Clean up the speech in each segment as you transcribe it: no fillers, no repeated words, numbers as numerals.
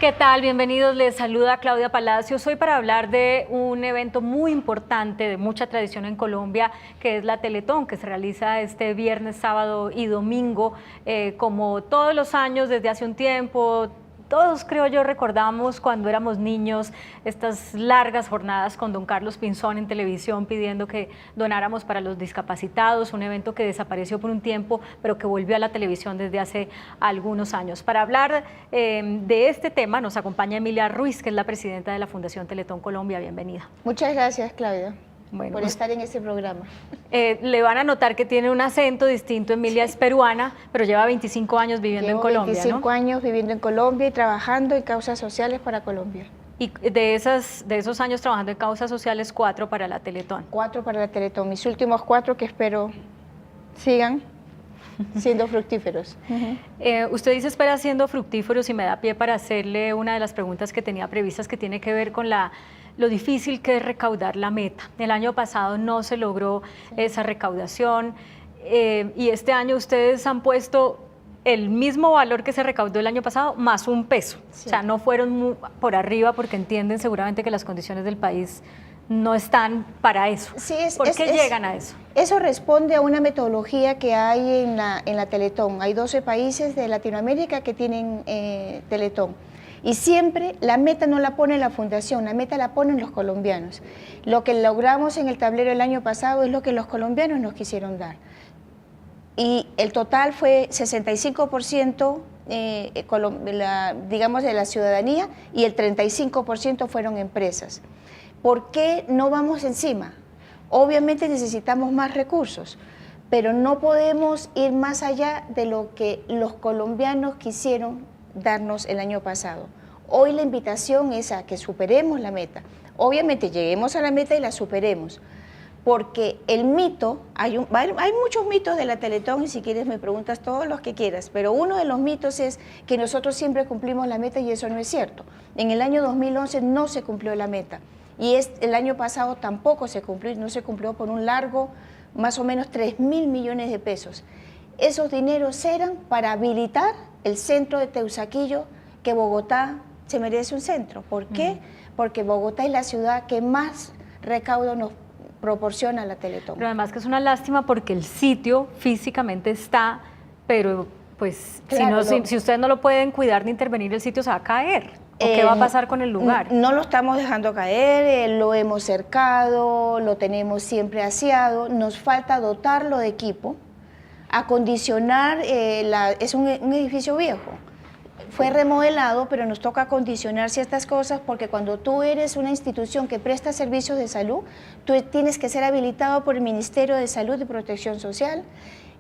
¿Qué tal? Bienvenidos, les saluda Claudia Palacios. Hoy para hablar de un evento muy importante, de mucha tradición en Colombia, que es la Teletón, que se realiza este viernes, sábado y domingo, como todos los años desde hace un tiempo. Todos, creo yo, recordamos cuando éramos niños estas largas jornadas con don Carlos Pinzón en televisión pidiendo que donáramos para los discapacitados, un evento que desapareció por un tiempo, pero que volvió a la televisión desde hace algunos años. Para hablar de este tema nos acompaña Emilia Ruiz, que es la presidenta de la Fundación Teletón Colombia. Bienvenida. Muchas gracias, Claudia, bueno, por estar en este programa. Le van a notar que tiene un acento distinto. Emilia es peruana, pero lleva 25 años viviendo en Colombia, 25 años viviendo en Colombia y trabajando en causas sociales para Colombia. Y de esos años trabajando en causas sociales, 4 para la Teletón. 4 para la Teletón, mis últimos 4 que espero sigan siendo fructíferos. Usted dice espera siendo fructíferos y me da pie para hacerle una de las preguntas que tenía previstas, que tiene que ver con lo difícil que es recaudar la meta. El año pasado no se logró esa recaudación y este año ustedes han puesto el mismo valor que se recaudó el año pasado más un peso. Sí. O sea, no fueron por arriba porque entienden seguramente que las condiciones del país no están para eso. Sí, ¿Por qué llegan a eso? Eso responde a una metodología que hay en la Teletón. Hay 12 países de Latinoamérica que tienen Teletón. Y siempre la meta no la pone la fundación, la meta la ponen los colombianos. Lo que logramos en el tablero el año pasado es lo que los colombianos nos quisieron dar. Y el total fue 65% digamos de la ciudadanía y el 35% fueron empresas. ¿Por qué no vamos encima? Obviamente necesitamos más recursos, pero no podemos ir más allá de lo que los colombianos quisieron darnos el año pasado. Hoy la invitación es a que superemos la meta. Obviamente lleguemos a la meta y la superemos, porque el mito, hay muchos mitos de la Teletón y si quieres me preguntas todos los que quieras, pero uno de los mitos es que nosotros siempre cumplimos la meta y eso no es cierto. En el año 2011 no se cumplió la meta y el año pasado tampoco se cumplió, no se cumplió por un largo, más o menos 3.000 millones de pesos. Esos dineros eran para habilitar el centro de Teusaquillo, que Bogotá se merece un centro. ¿Por qué? Porque Bogotá es la ciudad que más recaudo nos proporciona la Teletón. Pero además que es una lástima porque el sitio físicamente está, pero pues claro, si ustedes no lo pueden cuidar ni intervenir, el sitio se va a caer. ¿O qué va a pasar con el lugar? No lo estamos dejando caer, lo hemos cercado, lo tenemos siempre aseado, nos falta dotarlo de equipo, acondicionar, es un edificio viejo, fue remodelado, pero nos toca acondicionar ciertas cosas porque cuando tú eres una institución que presta servicios de salud, tú tienes que ser habilitado por el Ministerio de Salud y Protección Social,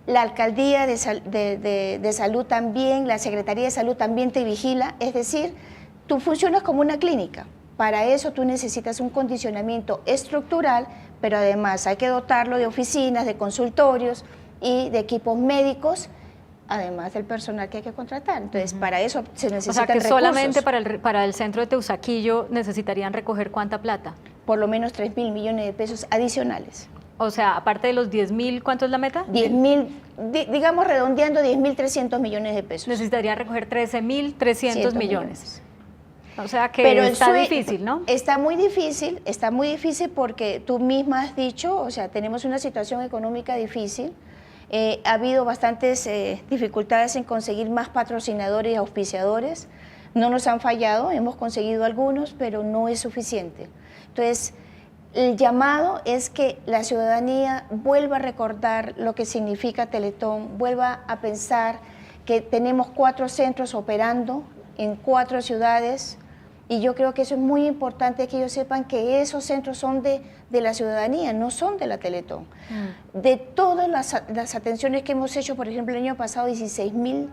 la Alcaldía de Salud también, la Secretaría de Salud también te vigila, es decir, tú funcionas como una clínica. Para eso tú necesitas un condicionamiento estructural, pero además hay que dotarlo de oficinas, de consultorios y de equipos médicos, además del personal que hay que contratar. Entonces, para eso se necesitan recursos. O sea, que solamente para el centro de Teusaquillo necesitarían recoger ¿cuánta plata? Por lo menos 3.000 millones de pesos adicionales. O sea, aparte de los 10.000, ¿cuánto es la meta? 10.000, digamos redondeando 10.300 millones de pesos. Necesitarían recoger 13.300 millones. O sea que está difícil, ¿no? Está muy difícil porque tú misma has dicho, o sea, tenemos una situación económica difícil, ha habido bastantes dificultades en conseguir más patrocinadores y auspiciadores, no nos han fallado, hemos conseguido algunos, pero no es suficiente. Entonces, el llamado es que la ciudadanía vuelva a recordar lo que significa Teletón, vuelva a pensar que tenemos 4 centros operando en 4 ciudades, y yo creo que eso es muy importante que ellos sepan que esos centros son de la ciudadanía, no son de la Teletón. De todas las atenciones que hemos hecho, por ejemplo, el año pasado 16.000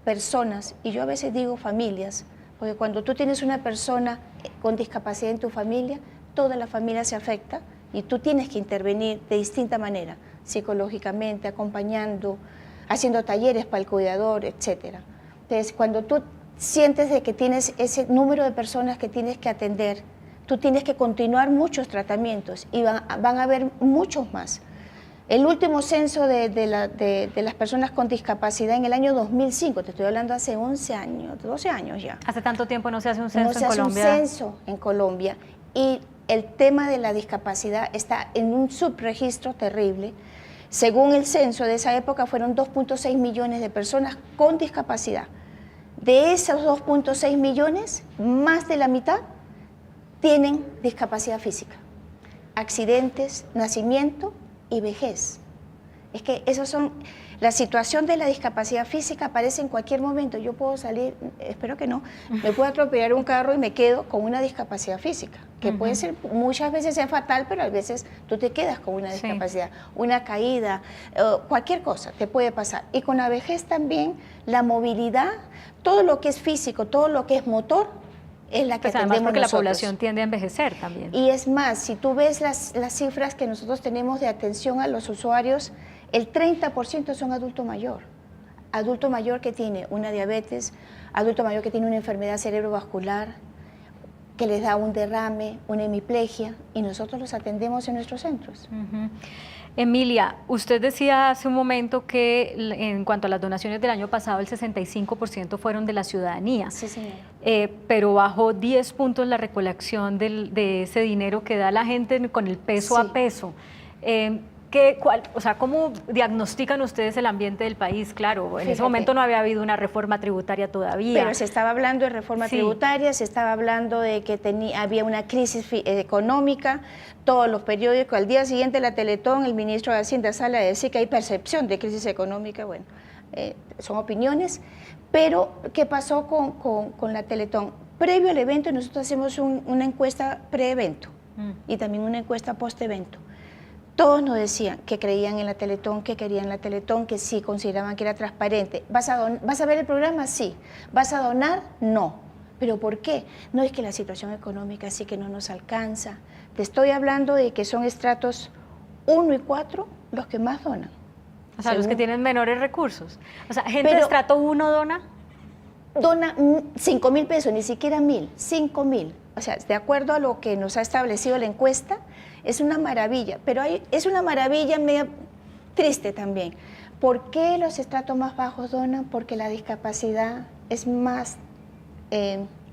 personas, y yo a veces digo familias, porque cuando tú tienes una persona con discapacidad en tu familia, toda la familia se afecta y tú tienes que intervenir de distinta manera, psicológicamente, acompañando, haciendo talleres para el cuidador, etc. Entonces, cuando tú sientes de que tienes ese número de personas que tienes que atender, tú tienes que continuar muchos tratamientos y van a haber muchos más. El último censo de las personas con discapacidad en el año 2005, te estoy hablando hace 11 años, 12 años ya. Hace tanto tiempo no se hace un censo en Colombia. No se hace un censo en Colombia y el tema de la discapacidad está en un subregistro terrible. Según el censo de esa época fueron 2.6 millones de personas con discapacidad. De esos 2.6 millones, más de la mitad tienen discapacidad física, accidentes, nacimiento y vejez. Es que esos son, la situación de la discapacidad física aparece en cualquier momento. Yo puedo salir, espero que no, me puedo atropellar un carro y me quedo con una discapacidad física, que puede ser, muchas veces sea fatal, pero a veces tú te quedas con una discapacidad, una caída, cualquier cosa te puede pasar. Y con la vejez también, la movilidad, todo lo que es físico, todo lo que es motor, es la que pues además porque nosotros. La población tiende a envejecer también. Y es más, si tú ves las cifras que nosotros tenemos de atención a los usuarios, el 30% son adulto mayor que tiene una diabetes, adulto mayor que tiene una enfermedad cerebrovascular, que les da un derrame, una hemiplegia, y nosotros los atendemos en nuestros centros. Emilia, usted decía hace un momento que en cuanto a las donaciones del año pasado, el 65% fueron de la ciudadanía. Sí, señora. Pero bajó 10 puntos la recolección de ese dinero que da la gente con el peso a peso. ¿Cómo diagnostican ustedes el ambiente del país? Claro, en ese momento no había habido una reforma tributaria todavía. Pero se estaba hablando de reforma tributaria, se estaba hablando de que había una crisis económica, todos los periódicos, al día siguiente la Teletón, el ministro de Hacienda sale a decir que hay percepción de crisis económica, bueno, son opiniones, pero ¿qué pasó con la Teletón? Previo al evento nosotros hacemos una encuesta pre-evento y también una encuesta post-evento. Todos nos decían que creían en la Teletón, que querían la Teletón, que sí, consideraban que era transparente. ¿Vas a ver el programa? Sí. ¿Vas a donar? No. ¿Pero por qué? No es que la situación económica sí que no nos alcanza. Te estoy hablando de que son estratos 1 y 4 los que más donan. O sea, los que tienen menores recursos. O sea, ¿gente de estrato 1 dona? Dona 5.000 pesos, ni siquiera 1.000, 5.000. O sea, de acuerdo a lo que nos ha establecido la encuesta, es una maravilla, pero es una maravilla media triste también. ¿Por qué los estratos más bajos donan? Porque la discapacidad es más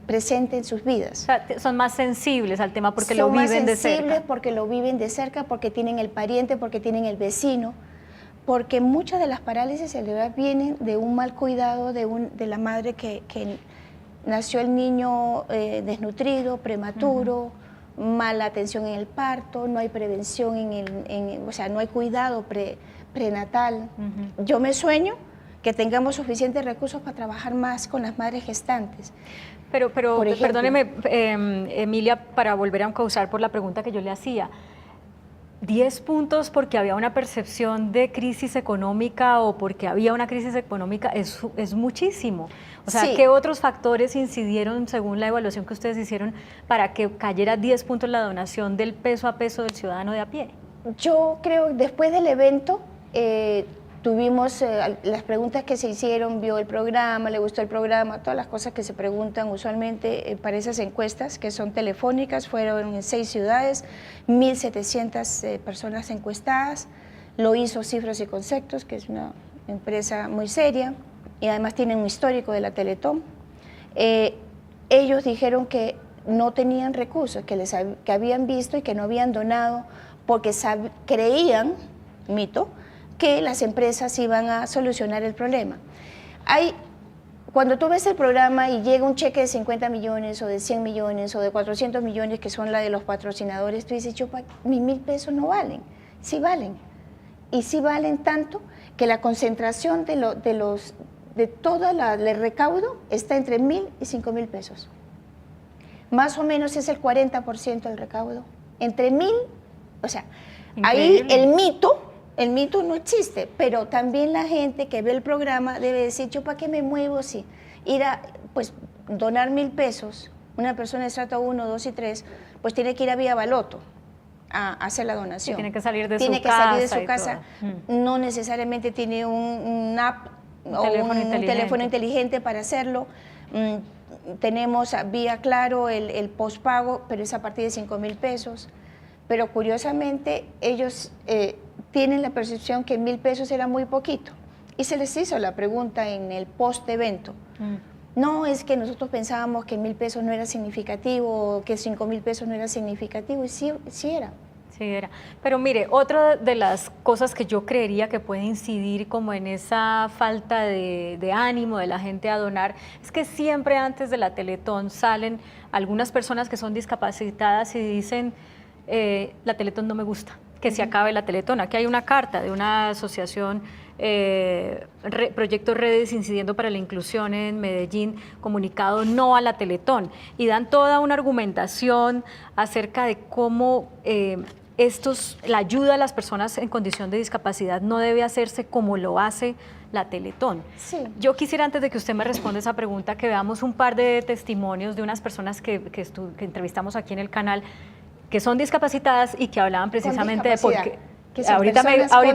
presente en sus vidas. O sea, son más sensibles al tema porque lo viven de cerca. Son más sensibles porque lo viven de cerca, porque tienen el pariente, porque tienen el vecino, porque muchas de las parálisis cerebrales vienen de un mal cuidado de la madre que nació el niño desnutrido, prematuro, mala atención en el parto, no hay prevención o sea, no hay cuidado prenatal. Yo me sueño que tengamos suficientes recursos para trabajar más con las madres gestantes. Pero perdóneme, Emilia, para volver a causar por la pregunta que yo le hacía. 10 puntos porque había una percepción de crisis económica o porque había una crisis económica es muchísimo. O sea, ¿qué otros factores incidieron según la evaluación que ustedes hicieron para que cayera 10 puntos la donación del peso a peso del ciudadano de a pie? Yo creo que después del evento tuvimos las preguntas que se hicieron, vio el programa, le gustó el programa, todas las cosas que se preguntan usualmente para esas encuestas que son telefónicas, fueron en 6 ciudades, 1.700 personas encuestadas, lo hizo Cifras y Conceptos, que es una empresa muy seria y además tienen un histórico de la Teletón. Ellos dijeron que no tenían recursos, que habían visto y que no habían donado porque creían, mito, que las empresas iban a solucionar el problema. Cuando tú ves el programa y llega un cheque de 50 millones o de 100 millones o de 400 millones que son la de los patrocinadores, tú dices, mis 1.000 pesos no valen. Sí valen. Y sí valen tanto que la concentración de todo el recaudo está entre 1.000 y 5.000 pesos. Más o menos es el 40% del recaudo. Entre 1.000, o sea, increíble. Ahí el mito no existe, pero también la gente que ve el programa debe decir, ¿yo para qué me muevo si donar 1.000 pesos, una persona de estrato 1, 2 y 3, pues tiene que ir a Vía Baloto a hacer la donación. Tiene que salir de su casa. No necesariamente tiene un app o un teléfono inteligente para hacerlo. Tenemos vía Claro el postpago, pero es a partir de 5.000 pesos. Pero curiosamente ellos tienen la percepción que 1.000 pesos era muy poquito. Y se les hizo la pregunta en el post-evento. No, es que nosotros pensábamos que 1.000 pesos no era significativo, o que 5.000 pesos no era significativo, y sí, sí era. Sí, era. Pero mire, otra de las cosas que yo creería que puede incidir como en esa falta de ánimo de la gente a donar, es que siempre antes de la Teletón salen algunas personas que son discapacitadas y dicen, la Teletón no me gusta, que se acabe la Teletón. Aquí hay una carta de una asociación, Proyecto Redes Incidiendo para la Inclusión en Medellín, comunicado no a la Teletón, y dan toda una argumentación acerca de cómo la ayuda a las personas en condición de discapacidad no debe hacerse como lo hace la Teletón. Sí. Yo quisiera, antes de que usted me responda esa pregunta, que veamos un par de testimonios de unas personas que entrevistamos aquí en el canal, que son discapacitadas y que hablaban precisamente de por qué. Ahorita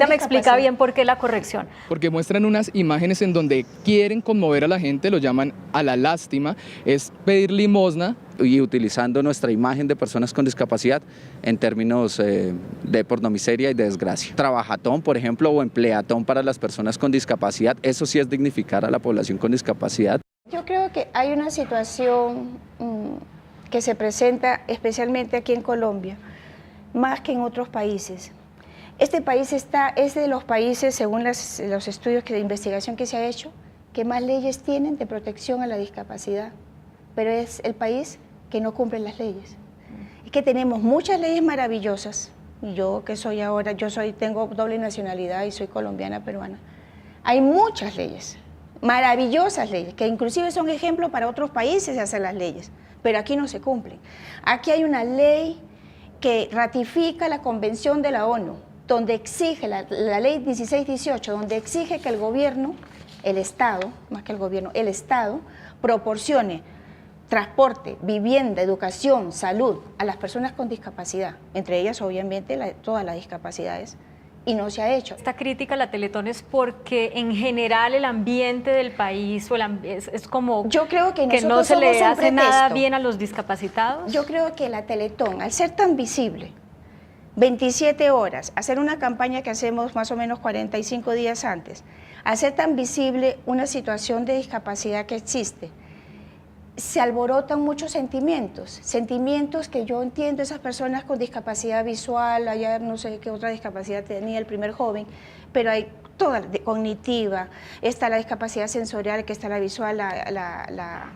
me explica bien por qué la corrección. Porque muestran unas imágenes en donde quieren conmover a la gente, lo llaman a la lástima, es pedir limosna. Y utilizando nuestra imagen de personas con discapacidad en términos de pornomiseria y de desgracia. Trabajatón, por ejemplo, o empleatón para las personas con discapacidad, eso sí es dignificar a la población con discapacidad. Yo creo que hay una situación que se presenta especialmente aquí en Colombia, más que en otros países. Este país es de los países, según los estudios de investigación que se ha hecho, que más leyes tienen de protección a la discapacidad, pero es el país que no cumple las leyes. Es que tenemos muchas leyes maravillosas, y yo que soy ahora, tengo doble nacionalidad y soy colombiana, peruana. Hay muchas leyes, maravillosas leyes, que inclusive son ejemplo para otros países de hacer las leyes, pero aquí no se cumplen. Aquí hay una ley que ratifica la Convención de la ONU, donde exige, la ley 1618, donde exige que el gobierno, el Estado, más que el gobierno, el Estado, proporcione transporte, vivienda, educación, salud a las personas con discapacidad, entre ellas obviamente todas las discapacidades, y no se ha hecho. Esta crítica a la Teletón es porque en general el ambiente del país es como yo creo que no se le hace nada bien a los discapacitados. Yo creo que la Teletón, al ser tan visible, 27 horas, hacer una campaña que hacemos más o menos 45 días antes, hacer tan visible una situación de discapacidad que existe, se alborotan muchos sentimientos que yo entiendo, esas personas con discapacidad visual, allá no sé qué otra discapacidad tenía el primer joven, pero hay toda cognitiva, está la discapacidad sensorial, que está la visual, la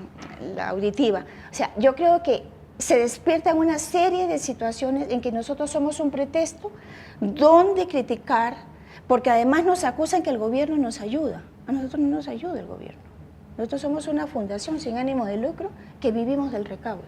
auditiva. O sea, yo creo que se despiertan una serie de situaciones en que nosotros somos un pretexto donde criticar, porque además nos acusan que el gobierno nos ayuda. A nosotros no nos ayuda el gobierno. Nosotros somos una fundación sin ánimo de lucro que vivimos del recaudo.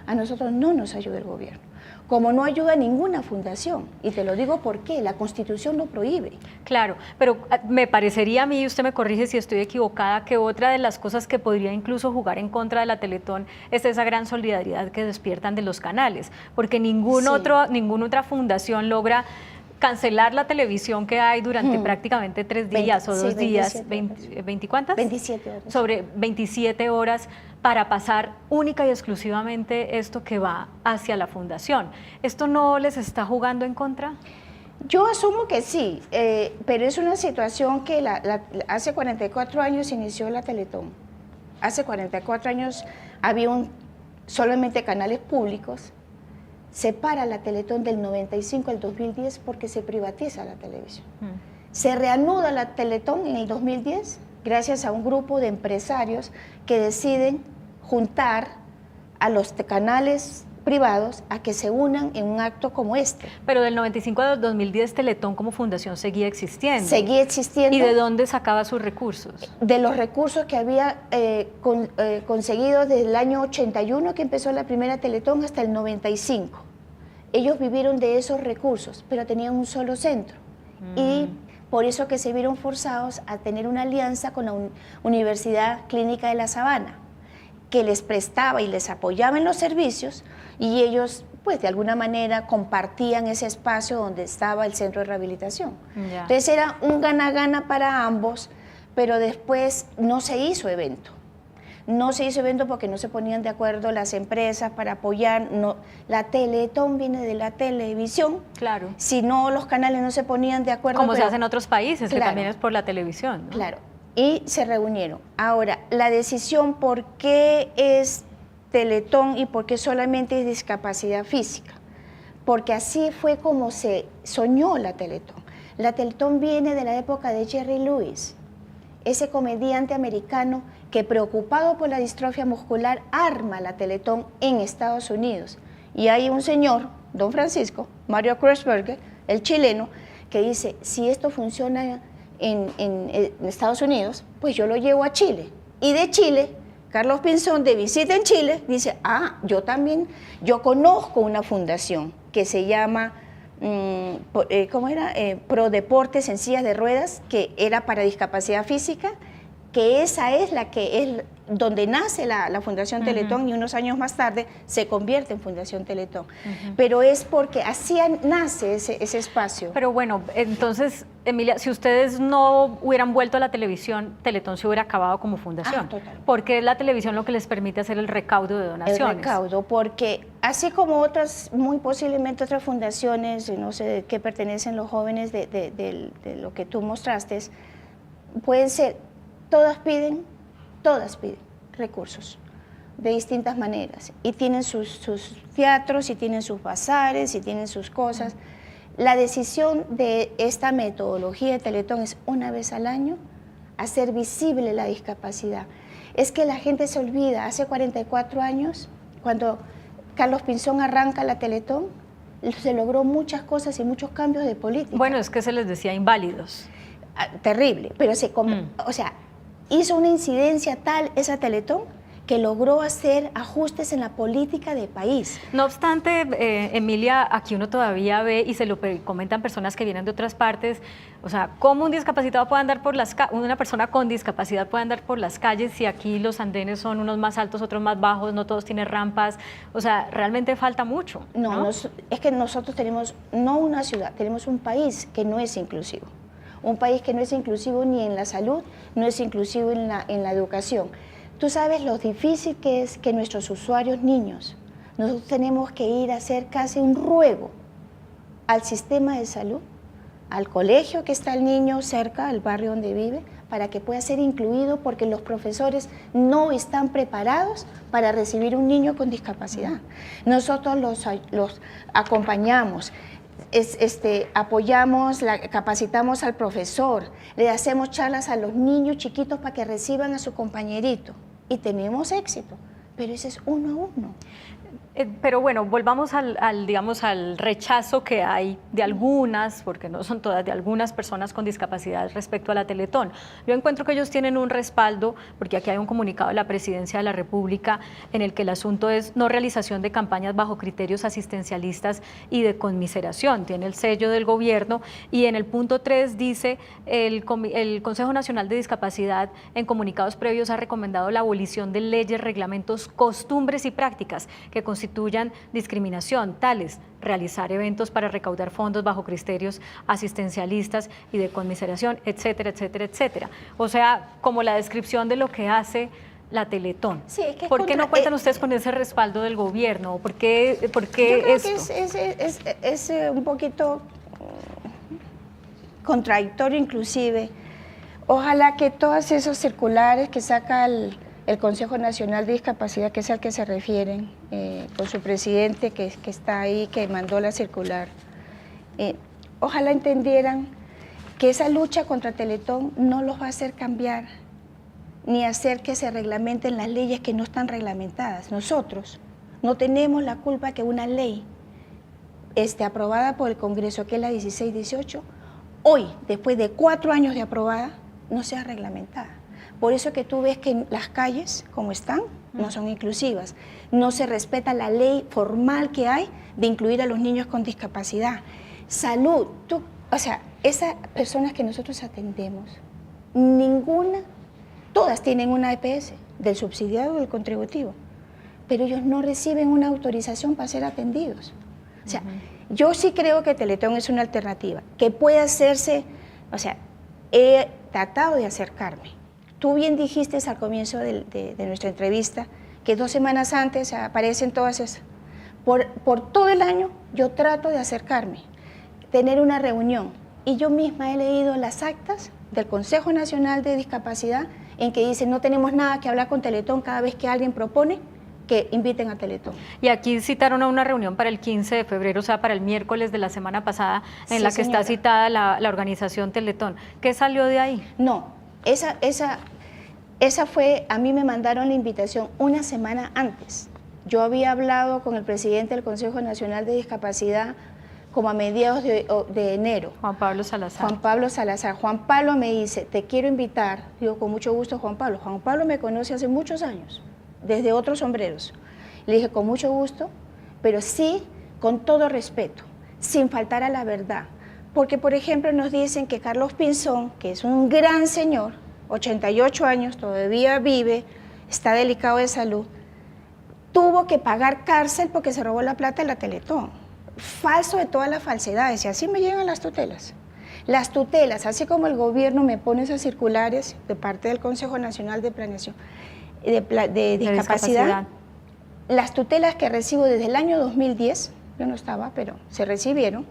A nosotros no nos ayuda el gobierno, como no ayuda ninguna fundación. Y te lo digo porque la Constitución lo prohíbe. Claro, pero me parecería a mí, y usted me corrige si estoy equivocada, que otra de las cosas que podría incluso jugar en contra de la Teletón es esa gran solidaridad que despiertan de los canales, porque ninguna otra fundación logra cancelar la televisión que hay durante prácticamente 3 días o 2 días, 20 ¿cuántas? 27 horas. Sobre 27 horas para pasar única y exclusivamente esto que va hacia la fundación. ¿Esto no les está jugando en contra? Yo asumo que sí, pero es una situación que hace 44 años inició la Teletón. Hace 44 años había solamente canales públicos. Se para la Teletón del 95 al 2010 porque se privatiza la televisión. Se reanuda la Teletón en el 2010 gracias a un grupo de empresarios que deciden juntar a los canales privados a que se unan en un acto como este. Pero del 95 al 2010 Teletón como fundación seguía existiendo. Seguía existiendo. ¿Y de dónde sacaba sus recursos? De los recursos que había conseguido desde el año 81 que empezó la primera Teletón hasta el 95. Ellos vivieron de esos recursos, pero tenían un solo centro. Y por eso que se vieron forzados a tener una alianza con la Universidad Clínica de La Sabana, que les prestaba y les apoyaba en los servicios, y ellos pues de alguna manera compartían ese espacio donde estaba el centro de rehabilitación. Entonces era un gana-gana para ambos, pero después no se hizo evento. No se hizo evento porque no se ponían de acuerdo las empresas para apoyar. No, la Teletón viene de la televisión. Claro. Si no, los canales no se ponían de acuerdo. Como se hace en otros países, claro, que también es por la televisión, ¿no? Claro. Y se reunieron. Ahora, la decisión por qué es Teletón y por qué solamente es discapacidad física. Porque así fue como se soñó la Teletón. La Teletón viene de la época de Jerry Lewis, ese comediante americano que, preocupado por la distrofia muscular, arma la Teletón en Estados Unidos. Y hay un señor, don Francisco, Mario Kreuzberger, el chileno, que dice, si esto funciona en Estados Unidos, pues yo lo llevo a Chile. Y de Chile, Carlos Pinzón, de visita en Chile, dice, yo también, yo conozco una fundación que se llama, ¿cómo era? Pro Deportes en sillas de ruedas, que era para discapacidad física, que esa es la que es donde nace la Fundación Teletón, y unos años más tarde se convierte en Fundación Teletón. Pero es porque así nace ese espacio. Pero bueno, entonces, Emilia, si ustedes no hubieran vuelto a la televisión, Teletón se hubiera acabado como fundación. Total. Porque es la televisión lo que les permite hacer el recaudo de donaciones. El recaudo, porque así como otras, muy posiblemente otras fundaciones, no sé de qué pertenecen los jóvenes de lo que tú mostraste, pueden ser, todas piden recursos de distintas maneras y tienen sus teatros y tienen sus bazares y tienen sus cosas. La decisión de esta metodología de Teletón es una vez al año hacer visible la discapacidad. Es que la gente se olvida, hace 44 años, cuando Carlos Pinzón arranca la Teletón, se logró muchas cosas y muchos cambios de política. Bueno, es que se les decía inválidos. Terrible, pero o sea, hizo una incidencia tal esa Teletón que logró hacer ajustes en la política del país. No obstante, Emilia, aquí uno todavía ve, y se lo comentan personas que vienen de otras partes, o sea, ¿cómo un discapacitado puede andar por las calles, una persona con discapacidad puede andar por las calles si aquí los andenes son unos más altos, otros más bajos, no todos tienen rampas? O sea, realmente falta mucho. No, es que nosotros tenemos, no una ciudad, tenemos un país que no es inclusivo. Un país que no es inclusivo ni en la salud, no es inclusivo en la educación. Tú sabes lo difícil que es que nuestros usuarios niños, nosotros tenemos que ir a hacer casi un ruego al sistema de salud, al colegio que está el niño cerca, al barrio donde vive, para que pueda ser incluido, porque los profesores no están preparados para recibir un niño con discapacidad. Nosotros los acompañamos, apoyamos, capacitamos al profesor, le hacemos charlas a los niños chiquitos para que reciban a su compañerito y tenemos éxito, pero ese es uno a uno. Pero bueno, volvamos digamos, al rechazo que hay de algunas, porque no son todas, de algunas personas con discapacidad respecto a la Teletón. Yo encuentro que ellos tienen un respaldo, porque aquí hay un comunicado de la Presidencia de la República en el que el asunto es no realización de campañas bajo criterios asistencialistas y de conmiseración. Tiene el sello del gobierno, y en el punto 3 dice el Consejo Nacional de Discapacidad en comunicados previos ha recomendado la abolición de leyes, reglamentos, costumbres y prácticas que constituyan discriminación, tales realizar eventos para recaudar fondos bajo criterios asistencialistas y de conmiseración, etcétera, etcétera, etcétera. O sea, como la descripción de lo que hace la Teletón. Sí, es que ¿Por qué no cuentan ustedes con ese respaldo del gobierno? ¿Por qué yo creo esto? que es un poquito contradictorio inclusive. Ojalá que todas esos circulares que saca el Consejo Nacional de Discapacidad, que es al que se refieren, con su presidente que está ahí, que mandó la circular, ojalá entendieran que esa lucha contra Teletón no los va a hacer cambiar, ni hacer que se reglamenten las leyes que no están reglamentadas. Nosotros no tenemos la culpa que una ley aprobada por el Congreso, que es la 1618, hoy, después de 4 años de aprobada, no sea reglamentada. Por eso que tú ves que las calles, como están, no son inclusivas. No se respeta la ley formal que hay de incluir a los niños con discapacidad. Salud, o sea, esas personas que nosotros atendemos, ninguna, todas tienen una EPS, del subsidiado o del contributivo, pero ellos no reciben una autorización para ser atendidos. O sea, yo sí creo que Teletón es una alternativa, que puede hacerse, o sea, he tratado de acercarme Tú bien dijiste al comienzo de nuestra entrevista que 2 semanas antes aparecen todas esas. Por todo el año yo trato de acercarme, tener una reunión, y yo misma he leído las actas del Consejo Nacional de Discapacidad en que dice no tenemos nada que hablar con Teletón cada vez que alguien propone que inviten a Teletón. Y aquí citaron a una reunión para el 15 de febrero, o sea, para el miércoles de la semana pasada, en Sí, la que señora. está citada la organización Teletón. ¿Qué salió de ahí? No, esa fue, a mí me mandaron la invitación una semana antes. Yo había hablado con el presidente del Consejo Nacional de Discapacidad como a mediados de enero. Juan Pablo Salazar. Juan Pablo Salazar. Juan Pablo me dice, te quiero invitar. Digo, con mucho gusto, Juan Pablo. Juan Pablo me conoce hace muchos años, desde otros sombreros. Le dije, con mucho gusto, pero sí con todo respeto, sin faltar a la verdad. Porque, por ejemplo, nos dicen que Carlos Pinzón, que es un gran señor, 88 años, todavía vive, está delicado de salud, tuvo que pagar cárcel porque se robó la plata de la Teletón. Falso de todas las falsedades, y así me llegan las tutelas. Las tutelas, así como el gobierno me pone esas circulares de parte del Consejo Nacional de Planeación de Discapacidad, las tutelas que recibo desde el año 2010, yo no estaba, pero se recibieron.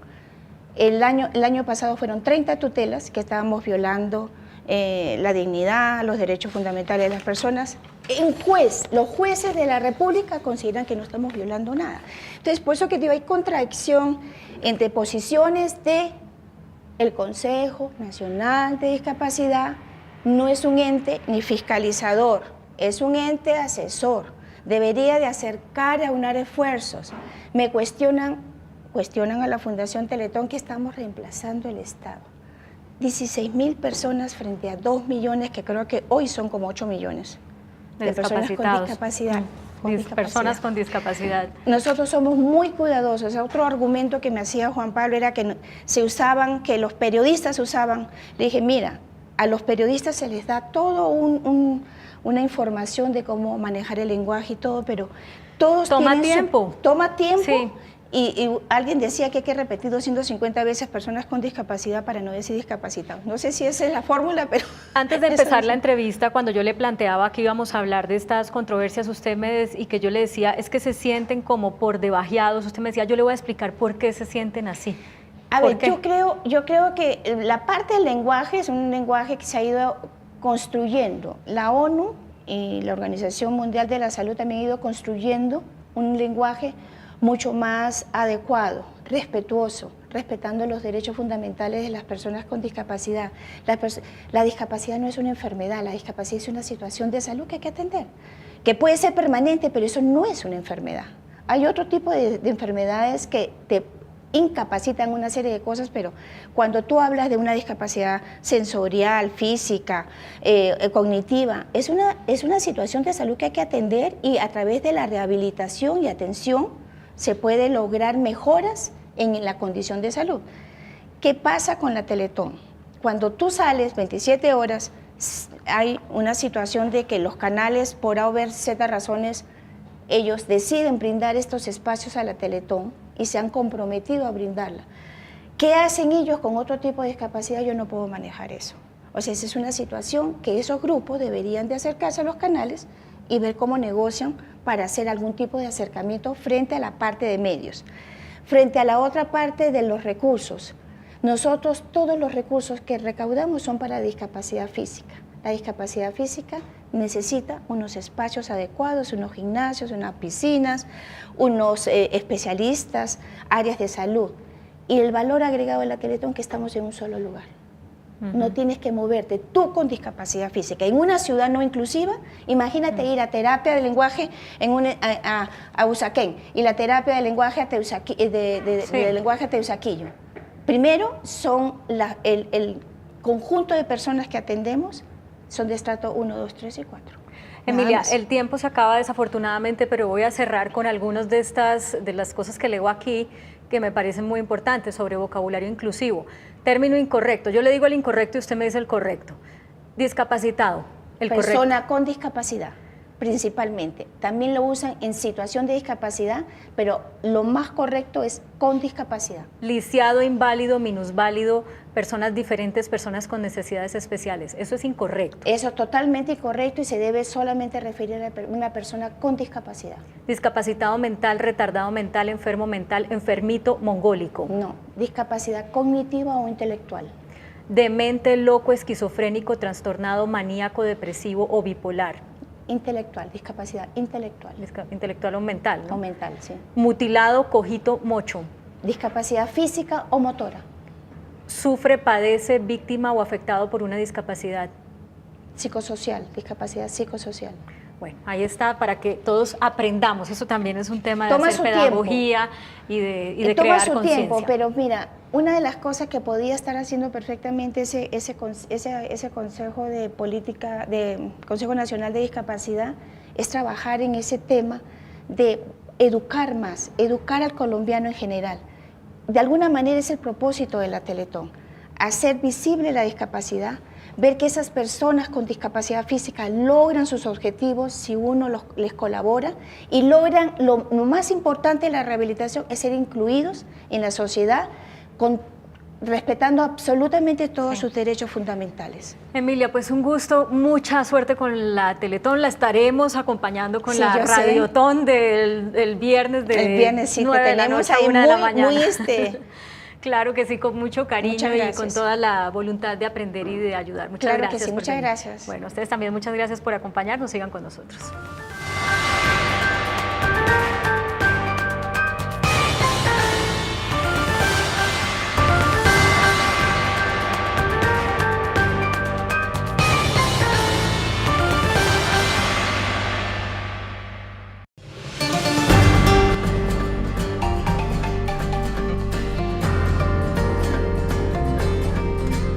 El año pasado fueron 30 tutelas que estábamos violando la dignidad, los derechos fundamentales de las personas. Los jueces de la República consideran que no estamos violando nada. Entonces, por eso que digo, hay contradicción entre posiciones del Consejo Nacional de Discapacidad. No es un ente ni fiscalizador, es un ente asesor. Debería de acercar, aunar esfuerzos. Me cuestionan a la Fundación Teletón que estamos reemplazando el Estado. 16.000 personas frente a 2 millones, que creo que hoy son como 8 millones de personas con discapacidad. Personas con discapacidad. Nosotros somos muy cuidadosos. Otro argumento que me hacía Juan Pablo era que que los periodistas usaban. Le dije, mira, a los periodistas se les da todo una información de cómo manejar el lenguaje y todo, pero todos toma tiempo. Toma tiempo. Sí. Y alguien decía que hay que repetir 250 veces personas con discapacidad para no decir discapacitados. No sé si esa es la fórmula, pero... Antes de empezar la entrevista, cuando yo le planteaba que íbamos a hablar de estas controversias, y que yo le decía, es que se sienten como por debajeados, usted me decía, yo le voy a explicar por qué se sienten así. A ver, yo creo que la parte del lenguaje es un lenguaje que se ha ido construyendo. La ONU y la Organización Mundial de la Salud también han ido construyendo un lenguaje mucho más adecuado, respetuoso, respetando los derechos fundamentales de las personas con discapacidad. La discapacidad no es una enfermedad, la discapacidad es una situación de salud que hay que atender, que puede ser permanente, pero eso no es una enfermedad. Hay otro tipo de enfermedades que te incapacitan una serie de cosas, pero cuando tú hablas de una discapacidad sensorial, física, cognitiva, es una situación de salud que hay que atender, y a través de la rehabilitación y atención se puede lograr mejoras en la condición de salud. ¿Qué pasa con la Teletón? Cuando tú sales 27 horas, hay una situación de que los canales, por A o B, Z razones, ellos deciden brindar estos espacios a la Teletón y se han comprometido a brindarla. ¿Qué hacen ellos con otro tipo de discapacidad? Yo no puedo manejar eso. O sea, esa es una situación que esos grupos deberían de acercarse a los canales y ver cómo negocian para hacer algún tipo de acercamiento frente a la parte de medios. Frente a la otra parte de los recursos, nosotros todos los recursos que recaudamos son para discapacidad física. La discapacidad física necesita unos espacios adecuados, unos gimnasios, unas piscinas, unos especialistas, áreas de salud. Y el valor agregado de la Teletón, que estamos en un solo lugar. No tienes que moverte, tú con discapacidad física. En una ciudad no inclusiva, imagínate ir a terapia de lenguaje a Usaquén y la terapia de lenguaje a Teusaquillo. Primero, el conjunto de personas que atendemos son de estrato 1, 2, 3 y 4. Emilia, el tiempo se acaba desafortunadamente, pero voy a cerrar con algunas de las cosas que leo aquí que me parecen muy importantes sobre vocabulario inclusivo. Término incorrecto, yo le digo el incorrecto y usted me dice el correcto. Discapacitado, el correcto. Persona con discapacidad. principalmente. También lo usan en situación de discapacidad, pero lo más correcto es con discapacidad. Lisiado, inválido, minusválido, personas diferentes, personas con necesidades especiales. Eso es incorrecto. Eso es totalmente incorrecto y se debe solamente referir a una persona con discapacidad. Discapacitado mental, retardado mental, enfermo mental, enfermito, mongólico. No, discapacidad cognitiva o intelectual. Demente, loco, esquizofrénico, trastornado, maníaco, depresivo o bipolar. Intelectual, discapacidad intelectual. Intelectual o mental, ¿no? O mental, sí. Mutilado, cojito, mocho. Discapacidad física o motora. Sufre, padece, víctima o afectado por una discapacidad. Psicosocial, discapacidad psicosocial. Bueno, ahí está para que todos aprendamos. Eso también es un tema de Toma hacer su pedagogía y de Toma crear su conciencia. tiempo, pero mira, una de las cosas que podía estar haciendo perfectamente ese Consejo de Política, de Consejo Nacional de Discapacidad, es trabajar en ese tema de educar más, educar al colombiano en general. De alguna manera es el propósito de la Teletón, hacer visible la discapacidad, ver que esas personas con discapacidad física logran sus objetivos si uno les colabora y logran, lo más importante de la rehabilitación es ser incluidos en la sociedad respetando absolutamente todos sus derechos fundamentales. Emilia, pues un gusto, mucha suerte con la Teletón, la estaremos acompañando con la Radiotón del viernes de el viernes, sí, 9 de la noche a 1 de la mañana. Claro que sí, con mucho cariño y con toda la voluntad de aprender y de ayudar. Muchas gracias. Muchas gracias. Bueno, ustedes también muchas gracias por acompañarnos, sigan con nosotros.